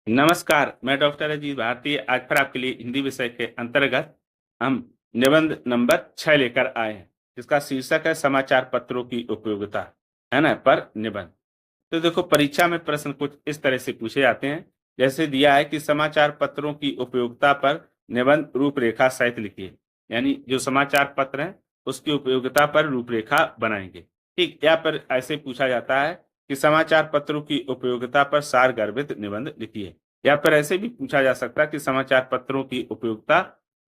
नमस्कार, मैं डॉक्टर अजीत भारती आज फिर आपके लिए हिंदी विषय के अंतर्गत हम निबंध नंबर 6 लेकर आए हैं, जिसका शीर्षक है समाचार पत्रों की उपयोगिता, है ना, पर निबंध। तो देखो, परीक्षा में प्रश्न कुछ इस तरह से पूछे जाते हैं। जैसे दिया है कि समाचार पत्रों की उपयोगिता पर निबंध रूपरेखा सहित लिखिए। यानी जो समाचार पत्र है उसकी उपयोगिता पर रूपरेखा बनाएंगे। ठीक, या पर ऐसे पूछा जाता है कि समाचार पत्रों की उपयोगिता पर सार गर्भित निबंध लिखिए। या फिर ऐसे भी पूछा जा सकता है कि समाचार पत्रों की उपयोगिता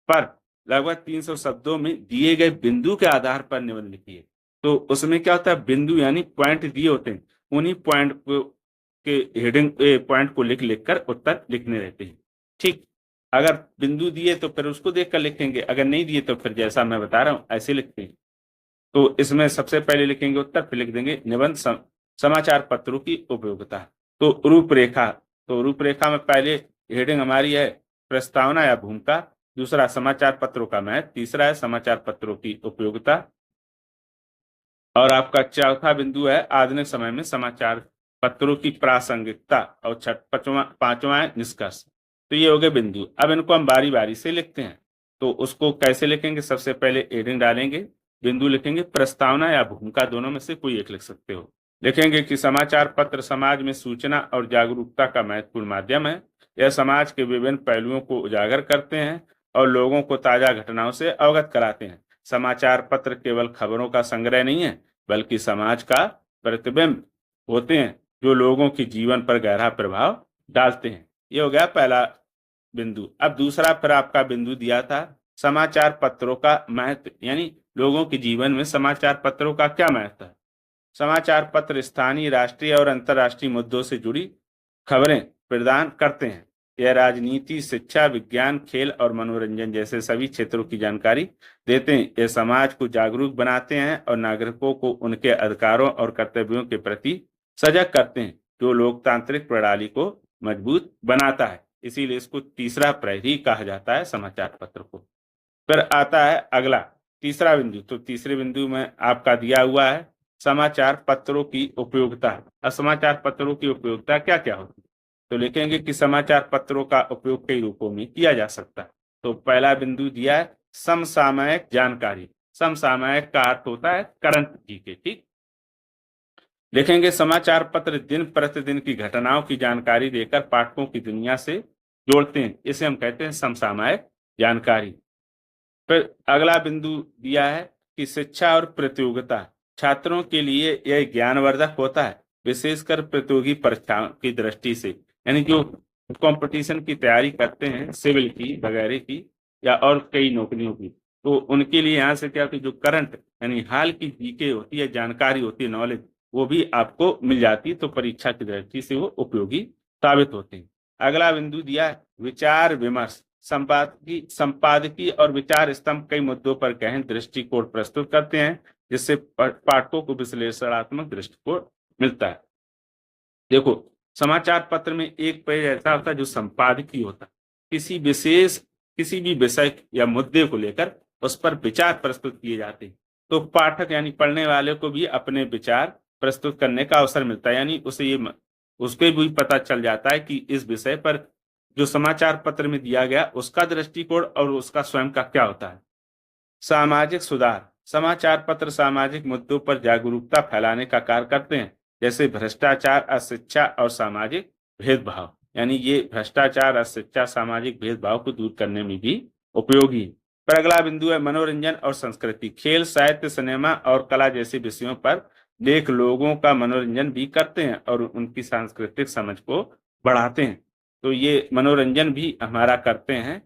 पर लगभग 300 शब्दों में दिए गए बिंदु के आधार पर निबंध लिखिए। तो उसमें क्या होता है, बिंदु यानी पॉइंट दिए होते हैं, उन्हीं पॉइंट को के हेडिंग पॉइंट को लिख लिख कर उत्तर लिखने रहते हैं। ठीक, अगर बिंदु दिए तो फिर उसको देखकर लिखेंगे, अगर नहीं दिए तो फिर जैसा मैं बता रहा हूं ऐसे लिखते हैं। तो इसमें सबसे पहले लिखेंगे उत्तर, फिर लिख देंगे निबंध समाचार पत्रों की उपयोगिता। तो रूपरेखा, तो रूपरेखा में पहले हेडिंग हमारी है प्रस्तावना या भूमिका, दूसरा समाचार पत्रों का महत्व, तीसरा है समाचार पत्रों की उपयोगिता, और आपका चौथा बिंदु है आधुनिक समय में समाचार पत्रों की प्रासंगिकता, और पांचवा है निष्कर्ष। तो ये हो गए बिंदु। अब इनको हम बारी बारी से लिखते हैं। तो उसको कैसे लिखेंगे, सबसे पहले हेडिंग डालेंगे, बिंदु लिखेंगे प्रस्तावना या भूमिका, दोनों में से कोई एक लिख सकते हो। लिखेंगे कि समाचार पत्र समाज में सूचना और जागरूकता का महत्वपूर्ण माध्यम है। यह समाज के विभिन्न पहलुओं को उजागर करते हैं और लोगों को ताजा घटनाओं से अवगत कराते हैं। समाचार पत्र केवल खबरों का संग्रह नहीं है, बल्कि समाज का प्रतिबिंब होते हैं जो लोगों के जीवन पर गहरा प्रभाव डालते हैं। ये हो गया पहला बिंदु। अब दूसरा फिर आपका बिंदु दिया था समाचार पत्रों का महत्व, यानी लोगों के जीवन में समाचार पत्रों का क्या महत्व है। समाचार पत्र स्थानीय, राष्ट्रीय और अंतर्राष्ट्रीय मुद्दों से जुड़ी खबरें प्रदान करते हैं। यह राजनीति, शिक्षा, विज्ञान, खेल और मनोरंजन जैसे सभी क्षेत्रों की जानकारी देते हैं। यह समाज को जागरूक बनाते हैं और नागरिकों को उनके अधिकारों और कर्तव्यों के प्रति सजग करते हैं, जो लोकतांत्रिक प्रणाली को मजबूत बनाता है। इसीलिए इसको तीसरा प्रहरी कहा जाता है समाचार पत्र को। फिर आता है अगला तीसरा बिंदु। तो तीसरे बिंदु में आपका दिया हुआ है समाचार पत्रों की उपयोगिता। अब समाचार पत्रों की उपयोगिता क्या क्या होती है, तो लिखेंगे कि समाचार पत्रों का उपयोग कई रूपों में किया जा सकता है। तो पहला बिंदु दिया है समसामयिक जानकारी। समसामयिक का अर्थ होता है करंट जी के। ठीक, लिखेंगे समाचार पत्र दिन प्रतिदिन की घटनाओं की जानकारी देकर पाठकों की दुनिया से जोड़ते हैं, इसे हम कहते हैं समसामयिक जानकारी। फिर अगला बिंदु दिया है कि शिक्षा और प्रतियोगिता। छात्रों के लिए यह ज्ञानवर्धक होता है, विशेषकर प्रतियोगी परीक्षाओं की दृष्टि से। यानी जो कंपटीशन की तैयारी करते हैं, सिविल की वगैरह की या और कई नौकरियों की, तो उनके लिए यहाँ से क्या होती है, जो करंट यानी हाल की जीके होती है, जानकारी होती है, नॉलेज, वो भी आपको मिल जाती है। तो परीक्षा की दृष्टि से वो उपयोगी साबित होते हैं। अगला बिंदु दिया है विचार विमर्श। संपादकीय और विचार स्तंभ कई मुद्दों पर गहन दृष्टिकोण प्रस्तुत करते हैं, जिससे पाठकों को विश्लेषणात्मक दृष्टिकोण मिलता है। देखो, समाचार पत्र में एक पेज ऐसा होता है जो संपादकीय होता है, किसी भी विषय या मुद्दे को लेकर उस पर विचार प्रस्तुत किए जाते हैं। तो पाठक यानी पढ़ने वाले को भी अपने विचार प्रस्तुत करने का अवसर मिलता है, यानी उसके भी पता चल जाता है कि इस विषय पर जो समाचार पत्र में दिया गया उसका दृष्टिकोण और उसका स्वयं का क्या होता है। सामाजिक सुधार। समाचार पत्र सामाजिक मुद्दों पर जागरूकता फैलाने का कार्य करते हैं, जैसे भ्रष्टाचार, अशिक्षा और सामाजिक भेदभाव। यानी ये भ्रष्टाचार, अशिक्षा, सामाजिक भेदभाव को दूर करने में भी उपयोगी है। पर अगला बिंदु है मनोरंजन और संस्कृति। खेल, साहित्य, सिनेमा और कला जैसे विषयों पर लेख लोगों का मनोरंजन भी करते हैं और उनकी सांस्कृतिक समझ को बढ़ाते हैं। तो ये मनोरंजन भी हमारा करते हैं।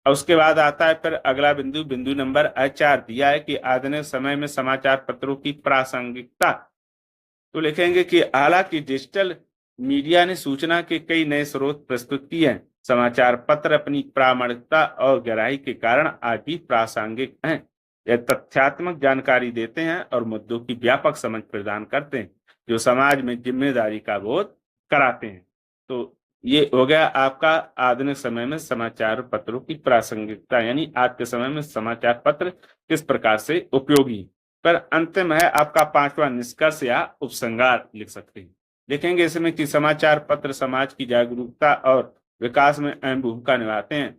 और उसके बाद आता है फिर अगला बिंदु, बिंदु नंबर 4 दिया है कि आधुनिक समय में समाचार पत्रों की प्रासंगिकता। तो लिखेंगे कि हालांकि डिजिटल मीडिया ने सूचना के कई नए स्रोत प्रस्तुत किए हैं, समाचार पत्र अपनी प्रामाणिकता और गहराई के कारण आज भी प्रासंगिक हैं। यह तथ्यात्मक जानकारी देते हैं और मुद्दों की व्यापक समझ प्रदान करते हैं, जो समाज में जिम्मेदारी का बोध कराते हैं। तो ये हो गया आपका आधुनिक समय में समाचार पत्रों की प्रासंगिकता, यानी आज के समय में समाचार पत्र किस प्रकार से उपयोगी। पर अंतिम है आपका पांचवा निष्कर्ष या उपसंहार लिख सकते हैं। लिखेंगे इसमें कि समाचार पत्र समाज की जागरूकता और विकास में अहम भूमिका निभाते हैं।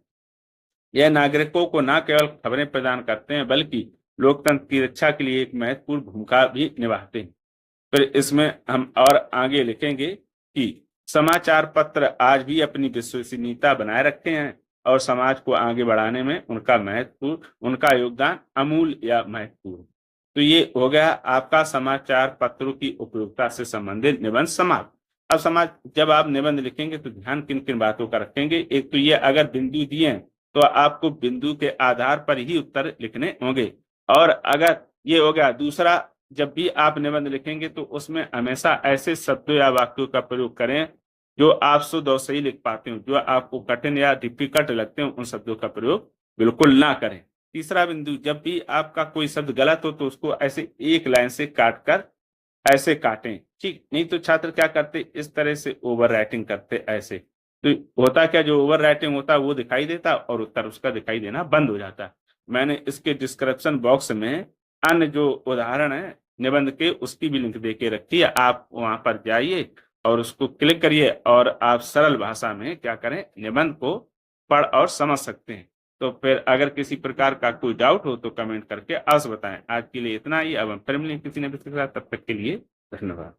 यह नागरिकों को न केवल खबरें प्रदान करते हैं बल्कि लोकतंत्र की रक्षा के लिए एक महत्वपूर्ण भूमिका भी निभाते हैं। फिर इसमें हम और आगे लिखेंगे कि समाचार पत्र आज भी अपनी विश्वसनीयता बनाए रखे हैं और समाज को आगे बढ़ाने में उनका योगदान अमूल्य या महत्वपूर्ण। तो ये हो गया आपका समाचार पत्रों की उपयोगिता से संबंधित निबंध समाप्त। अब जब आप निबंध लिखेंगे तो ध्यान किन किन बातों का रखेंगे। एक तो ये अगर बिंदु दिए हैं तो आपको बिंदु के आधार पर ही उत्तर लिखने होंगे। और अगर ये हो गया दूसरा, जब भी आप निबंध लिखेंगे तो उसमें हमेशा ऐसे शब्दों या वाक्यों का प्रयोग करें जो आप शुद्ध और सही लिख पाते हो। जो आपको कठिन या डिफिकल्ट लगते हो उन शब्दों का प्रयोग बिल्कुल ना करें। तीसरा बिंदु, जब भी आपका कोई शब्द गलत हो तो उसको ऐसे एक लाइन से काट कर ऐसे काटें, ठीक। नहीं तो छात्र क्या करते, इस तरह से ओवर राइटिंग करते ऐसे, तो होता क्या, जो ओवर राइटिंग होता वो दिखाई देता और उत्तर उसका दिखाई देना बंद हो जाता। मैंने इसके डिस्क्रिप्शन बॉक्स में अन्य जो उदाहरण है निबंध के उसकी भी लिंक दे के रखी है, आप वहां पर जाइए और उसको क्लिक करिए और आप सरल भाषा में क्या करें, निबंध को पढ़ और समझ सकते हैं। तो फिर अगर किसी प्रकार का कोई डाउट हो तो कमेंट करके अवश्य बताएं। आज के लिए इतना ही, अब हम फिर मिलेंगे किसी नए विषय के साथ, तब तक के लिए धन्यवाद।